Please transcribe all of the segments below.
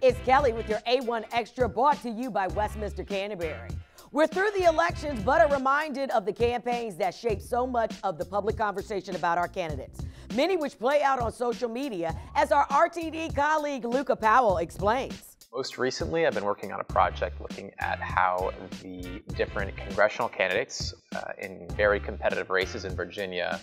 it's Kelly with your A1 Extra, brought to you by Westminster Canterbury. We're through the elections, but are reminded of the campaigns that shape so much of the public conversation about our candidates, many which play out on social media, as our RTD colleague Luca Powell explains. Most recently, I've been working on a project looking at how the different congressional candidates in very competitive races in Virginia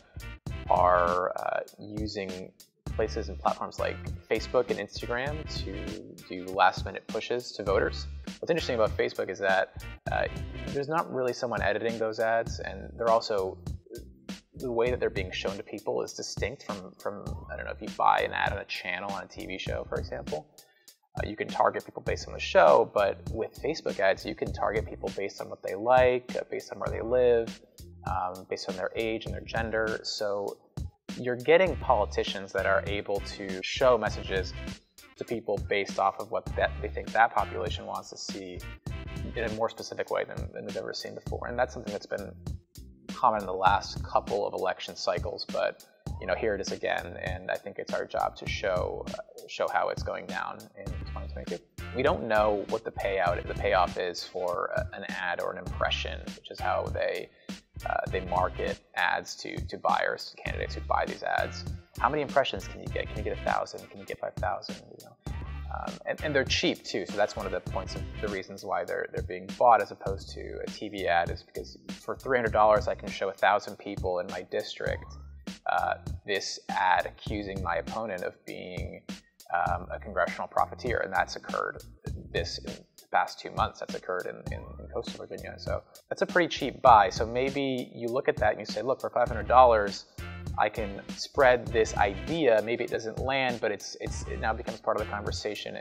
are using places and platforms like Facebook and Instagram to do last-minute pushes to voters. What's interesting about Facebook is that there's not really someone editing those ads, and they're also, the way that they're being shown to people is distinct from I don't know, if you buy an ad on a channel on a TV show, for example. You can target people based on the show, but with Facebook ads, you can target people based on what they like, based on where they live, based on their age and their gender. So you're getting politicians that are able to show messages to people based off of what they think that population wants to see in a more specific way than we've ever seen before. And that's something that's been common in the last couple of election cycles, but here it is again, and I think it's our job to show how it's going down in 2022. We don't know what the payoff is for an ad or an impression, which is how they market ads to buyers, to candidates who buy these ads. How many impressions can you get? Can you get 1,000? Can you get 5,000? And they're cheap too, so that's one of the points of the reasons why they're being bought as opposed to a TV ad, is because for $300 I can show 1,000 people in my district this ad accusing my opponent of being a congressional profiteer, and that's occurred in the past 2 months. That's occurred in coastal Virginia, so that's a pretty cheap buy. So maybe you look at that and you say, look, for $500 I can spread this idea. Maybe it doesn't land, but it now becomes part of the conversation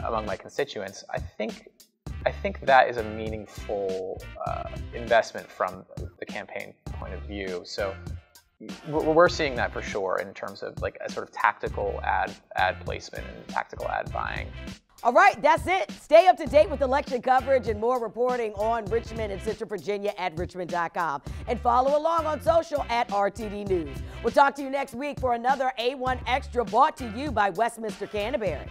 among my constituents. I think that is a meaningful investment from the campaign point of view. So we're seeing that for sure in terms of like a sort of tactical ad placement and tactical ad buying. All right, that's it. Stay up to date with election coverage and more reporting on Richmond and Central Virginia at richmond.com. And follow along on social at RTD News. We'll talk to you next week for another A1 Extra, brought to you by Westminster Canterbury.